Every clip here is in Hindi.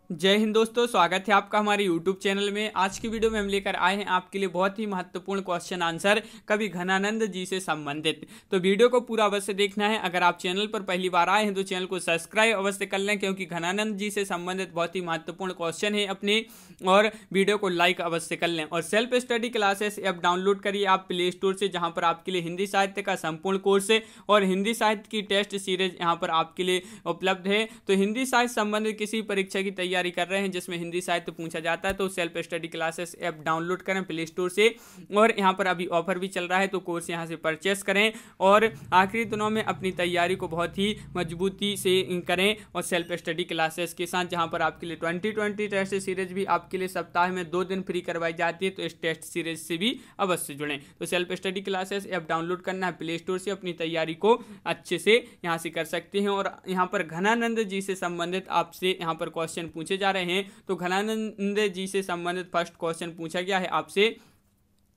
जय हिंद दोस्तों, स्वागत है आपका हमारे YouTube चैनल में। आज की वीडियो में हम लेकर आए हैं आपके लिए बहुत ही महत्वपूर्ण क्वेश्चन आंसर कवि घनानंद जी से संबंधित। तो वीडियो को पूरा अवश्य देखना है। अगर आप चैनल पर पहली बार आए हैं तो चैनल को सब्सक्राइब अवश्य कर लें, क्योंकि घनानंद जी से संबंधित बहुत ही महत्वपूर्ण क्वेश्चन है अपने। और वीडियो को लाइक अवश्य कर लें। और self study classes app download करिए आप प्ले स्टोर से, जहाँ पर आपके लिए हिंदी साहित्य का संपूर्ण कोर्स है और हिंदी साहित्य की टेस्ट सीरीज यहाँ पर आपके लिए उपलब्ध है। तो हिंदी साहित्य संबंधित किसी परीक्षा की तैयारी कर रहे हैं जिसमें हिंदी साहित्य पूछा जाता है, तो self study classes app download करें प्ले स्टोर से। और यहाँ पर अभी ऑफर भी चल रहा है, तो कोर्स यहाँ से परचेस करें और आखिरी दिनों में अपनी तैयारी को बहुत ही मजबूती से करें। और सेल्फ स्टडी क्लासेस के साथ जहाँ पर आपके लिए 2020 टेस्ट सीरीज भी आपके लिए सप्ताह में 2 दिन फ्री करवाई जाती है, तो इस टेस्ट सीरीज से भी अवश्य जुड़ें। तो self study classes app download करना है प्ले स्टोर से, अपनी तैयारी को अच्छे से यहाँ से कर सकते हैं। और यहाँ पर घनानंद जी से संबंधित आपसे यहाँ पर क्वेश्चन पूछे जा रहे हैं। तो घनानंद जी से संबंधित फर्स्ट क्वेश्चन पूछा गया है आपसे,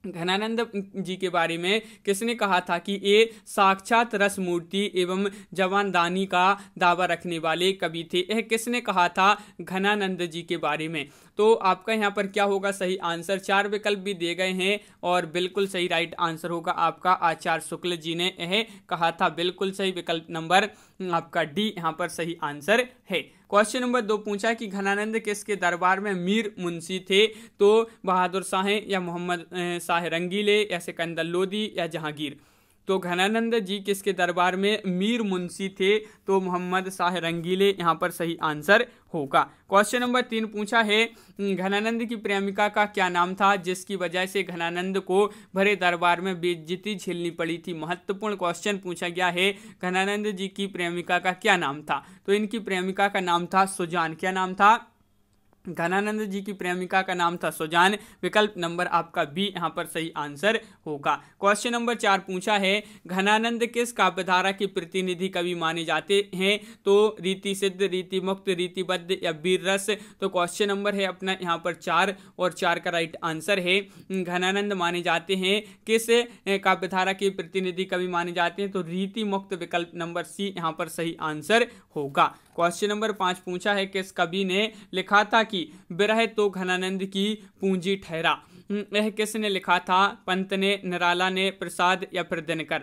घनानंद जी के बारे में किसने कहा था कि ये साक्षात रस मूर्ति एवं जवानदानी का दावा रखने वाले कवि थे। यह किसने कहा था घनानंद जी के बारे में? तो आपका यहाँ पर क्या होगा सही आंसर? 4 विकल्प भी दिए गए हैं और बिल्कुल सही राइट आंसर होगा आपका आचार्य शुक्ल जी ने यह कहा था। बिल्कुल सही विकल्प नंबर आपका डी यहाँ पर सही आंसर है। क्वेश्चन नंबर 2 पूछा कि घनानंद किसके दरबार में मीर मुंशी थे? तो बहादुर शाह या मोहम्मद शाह रंगीले या सिकंदर लोदी या जहांगीर? तो घनानंद जी किसके दरबार में मीर मुंशी थे? तो मोहम्मद शाह रंगीले यहाँ पर सही आंसर होगा। क्वेश्चन नंबर 3 पूछा है घनानंद की प्रेमिका का क्या नाम था जिसकी वजह से घनानंद को भरे दरबार में बेइज्जती झेलनी पड़ी थी? महत्वपूर्ण क्वेश्चन पूछा गया है। घनानंद जी की प्रेमिका का क्या नाम था? तो इनकी प्रेमिका का नाम था सुजान। क्या नाम था? घनानंद जी की प्रेमिका का नाम था सुजान। विकल्प नंबर आपका बी यहाँ पर सही आंसर होगा। क्वेश्चन नंबर 4 पूछा है घनानंद किस काव्यधारा के प्रतिनिधि कवि माने जाते हैं? तो रीति सिद्ध, रीति मुक्त, रीतिबद्ध या वीर रस? तो क्वेश्चन नंबर है अपना यहाँ पर 4 और 4 का राइट आंसर है। घनानंद माने जाते हैं किस काव्यधारा के प्रतिनिधि कवि माने जाते हैं? तो रीति मुक्त। विकल्प नंबर सी यहाँ पर सही आंसर होगा। क्वेश्चन नंबर 5 पूछा है किस कवि ने लिखा था कि विरह तो घनानंद की पूंजी ठहरा? यह किसने लिखा था? पंत ने, निराला ने, प्रसाद या फिर दिनकर?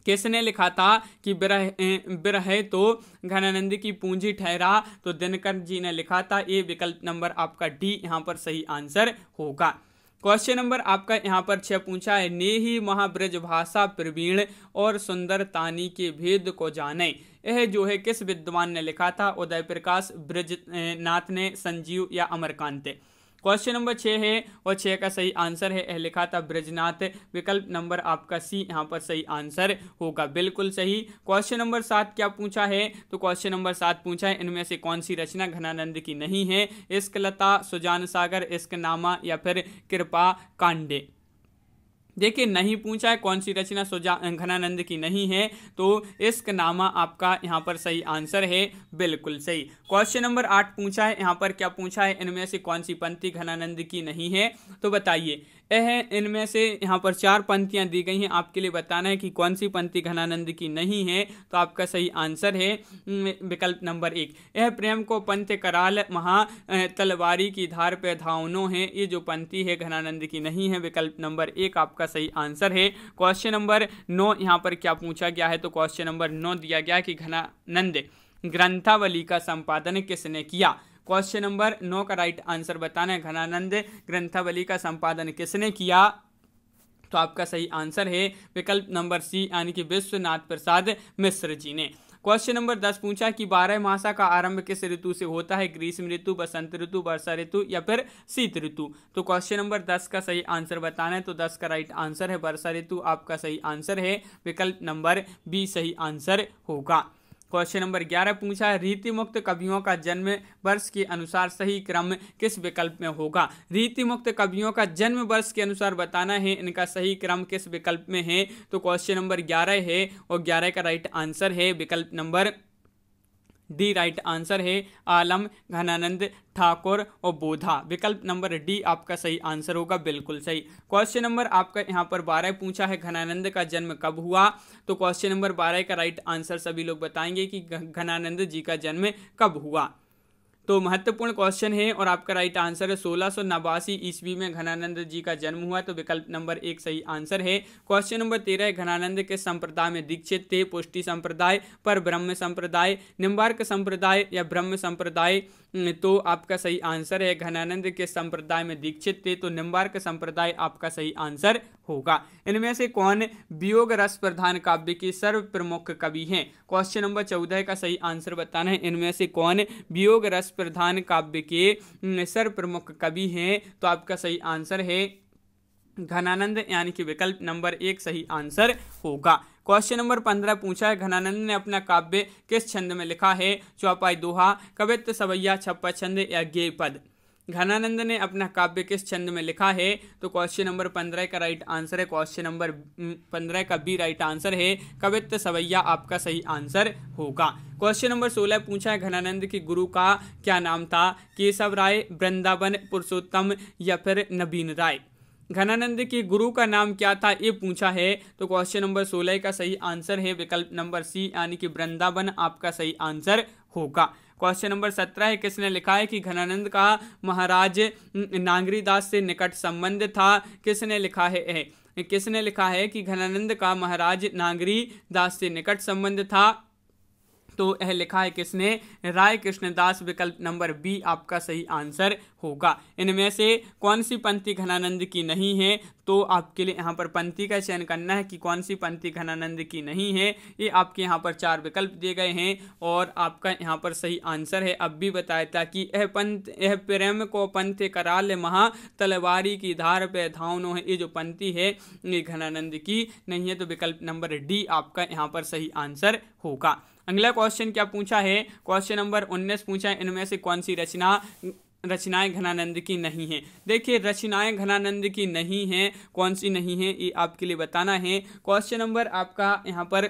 किसने लिखा था कि विरह तो घनानंद की पूंजी ठहरा? तो दिनकर जी ने लिखा था। ये विकल्प नंबर आपका डी यहाँ पर सही आंसर होगा। क्वेश्चन नंबर आपका यहाँ पर 6 पूछा है ने ही महाब्रज भाषा प्रवीण और सुंदर तानी के भेद को जाने? यह जो है किस विद्वान ने लिखा था? उदय प्रकाश, ब्रजनाथ ने, संजीव या अमरकांत? क्वेश्चन नंबर 6 है और 6 का सही आंसर है, यह लिखा था ब्रजनाथ। विकल्प नंबर आपका सी यहाँ पर सही आंसर होगा। बिल्कुल सही। क्वेश्चन नंबर 7 क्या पूछा है? तो क्वेश्चन नंबर 7 पूछा है इनमें से कौन सी रचना घनानंद की नहीं है? इश्क लता, सुजान सागर, इश्क नामा या फिर कृपा कांडे? देखिए नहीं पूछा है कौन सी रचना घनानंद की नहीं है, तो इश्क नामा आपका यहाँ पर सही आंसर है। बिल्कुल सही। क्वेश्चन नंबर 8 पूछा है, यहाँ पर क्या पूछा है इनमें से कौन सी पंक्ति घनानंद की नहीं है? तो बताइए। यह इनमें से यहाँ पर 4 पंक्तियाँ दी गई हैं, आपके लिए बताना है कि कौन सी पंक्ति घनानंद की नहीं है। तो आपका सही आंसर है विकल्प नंबर 1। यह प्रेम को पंथ कराल महा तलवारी की धार पे धावनो है, ये जो पंक्ति है घनानंद की नहीं है। विकल्प नंबर 1 आपका सही आंसर है। क्वेश्चन नंबर 9 यहाँ पर क्या पूछा गया है? तो क्वेश्चन नंबर 9 दिया गया कि घनानंद ग्रंथावली का संपादन किसने किया? क्वेश्चन नंबर 9 का राइट आंसर बताना है घनानंद ग्रंथावली का संपादन किसने किया? तो आपका सही आंसर है विकल्प नंबर सी यानी कि विश्वनाथ प्रसाद मिश्र जी ने। क्वेश्चन नंबर 10 पूछा कि 12 मासा का आरंभ किस ऋतु से होता है? ग्रीष्म ऋतु, बसंत ऋतु, वर्षा ऋतु या फिर शीत ऋतु? तो क्वेश्चन नंबर 10 का सही आंसर बताना है। तो 10 का राइट आंसर है वर्षा ऋतु, आपका सही आंसर है। विकल्प नंबर बी सही आंसर होगा। क्वेश्चन नंबर 11 पूछा है रीति मुक्त कवियों का जन्म वर्ष के अनुसार सही क्रम किस विकल्प में होगा? रीति मुक्त कवियों का जन्म वर्ष के अनुसार बताना है, इनका सही क्रम किस विकल्प में है? तो क्वेश्चन नंबर 11 है और 11 का राइट आंसर है विकल्प नंबर डी राइट आंसर है। आलम, घनानंद, ठाकुर और बोधा। विकल्प नंबर डी आपका सही आंसर होगा। बिल्कुल सही। क्वेश्चन नंबर आपका यहाँ पर 12 पूछा है घनानंद का जन्म कब हुआ? तो क्वेश्चन नंबर 12 का राइट आंसर सभी लोग बताएंगे कि घनानंद जी का जन्म कब हुआ। तो महत्वपूर्ण क्वेश्चन है और आपका राइट आंसर है 1689 ईस्वी में घनानंद जी का जन्म हुआ, तो विकल्प नंबर 1 सही आंसर है। क्वेश्चन नंबर 13 है, घनानंद के संप्रदाय में दीक्षित थे? पुष्टि संप्रदाय, पर ब्रह्म संप्रदाय, निम्बार्क संप्रदाय या ब्रह्म संप्रदाय? तो आपका सही आंसर है घनानंद के संप्रदाय में दीक्षित थे, तो निम्बार्क संप्रदाय आपका सही आंसर होगा। इनमें से कौन वियोग रस प्रधान काव्य के सर्व प्रमुख कवि हैं? क्वेश्चन नंबर 14 का सही आंसर बताना है, इनमें से कौन वियोग रस प्रधान काव्य के सर्व प्रमुख कवि हैं? तो आपका सही आंसर है घनानंद, यानी कि विकल्प नंबर 1 सही आंसर होगा। क्वेश्चन नंबर 15 पूछा है, घनानंद ने अपना काव्य किस छंद में लिखा है? चौपाई, दोहा, कवित्त, सवैया, छप्पा छंद या गेय पद? घनानंद ने अपना काव्य किस छंद में लिखा है? तो क्वेश्चन नंबर 15 का राइट आंसर है, क्वेश्चन नंबर 15 का बी राइट आंसर है, कवित्त सवैया आपका सही आंसर होगा। क्वेश्चन नंबर 16 पूछा है, घनानंद के गुरु का क्या नाम था? केशव राय, वृंदावन, पुरुषोत्तम या फिर नवीन राय? घनानंद के गुरु का नाम क्या था, ये पूछा है। तो क्वेश्चन नंबर 16 का सही आंसर है विकल्प नंबर सी, यानी कि वृंदावन आपका सही आंसर होगा। क्वेश्चन नंबर 17 है, किसने लिखा है कि घनानंद का महाराज नांगरीदास से निकट संबंध था? किसने लिखा है? किसने लिखा है कि घनानंद का महाराज नांगरीदास से निकट संबंध था? तो यह लिखा है किसने? राय कृष्णदास, विकल्प नंबर बी आपका सही आंसर होगा। इनमें से कौन सी पंक्ति घनानंद की नहीं है? तो आपके लिए यहाँ पर पंक्ति का चयन करना है कि कौन सी पंक्ति घनानंद की नहीं है। ये आपके यहाँ पर 4 विकल्प दिए गए हैं और आपका यहाँ पर सही आंसर है। अब भी बताया था कि यह प्रेम को पंथ कराल महा तलवारी की धार पे धावनो है, ये जो पंक्ति है ये घनानंद की नहीं है, तो विकल्प नंबर डी आपका यहाँ पर सही आंसर होगा। अगला क्वेश्चन क्या पूछा है? क्वेश्चन नंबर 19 पूछा है, इनमें से कौन सी रचनाएं घनानंद की नहीं है? देखिए, रचनाएं घनानंद की नहीं है, कौन सी नहीं है ये आपके लिए बताना है। क्वेश्चन नंबर आपका यहाँ पर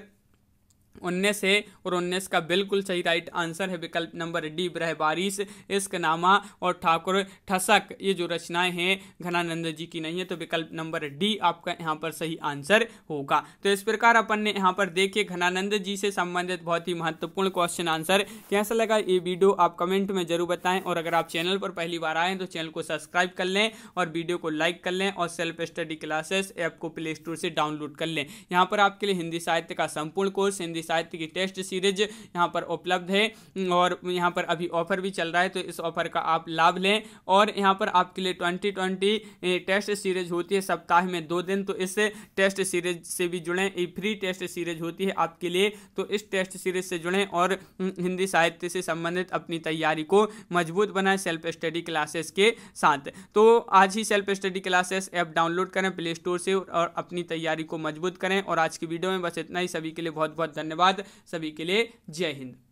19 है और 19 का बिल्कुल सही राइट आंसर है विकल्प नंबर डी, ब्रहबारिश, इश्कनामा और ठाकुर ठसक, ये जो रचनाएं हैं घनानंद जी की नहीं है, तो विकल्प नंबर डी आपका यहाँ पर सही आंसर होगा। तो इस प्रकार अपन ने यहाँ पर देखिए घनानंद जी से संबंधित बहुत ही महत्वपूर्ण क्वेश्चन आंसर। कैसा लगा ये वीडियो आप कमेंट में जरूर बताएं और अगर आप चैनल पर पहली बार आए तो चैनल को सब्सक्राइब कर लें और वीडियो को लाइक कर लें और सेल्फ स्टडी क्लासेस ऐप को प्ले स्टोर से डाउनलोड कर लें। यहाँ पर आपके लिए हिंदी साहित्य का संपूर्ण कोर्स, हिंदी साहित्य की टेस्ट सीरीज यहाँ पर उपलब्ध है और यहाँ पर अभी ऑफर भी चल रहा है, तो इस ऑफर का आप लाभ लें। और यहाँ पर आपके लिए 2020 टेस्ट सीरीज होती है सप्ताह में 2 दिन, तो इस टेस्ट सीरीज से भी जुड़ें। ये फ्री टेस्ट सीरीज होती है आपके लिए, तो इस टेस्ट सीरीज से जुड़ें और हिंदी साहित्य से संबंधित अपनी तैयारी को मजबूत बनाएं सेल्फ स्टडी क्लासेस के साथ। तो आज ही self study classes app download करें प्ले स्टोर से और अपनी तैयारी को मजबूत करें। और आज की वीडियो में बस इतना ही। सभी के लिए बहुत बहुत धन्यवाद। सभी के लिए जय हिंद।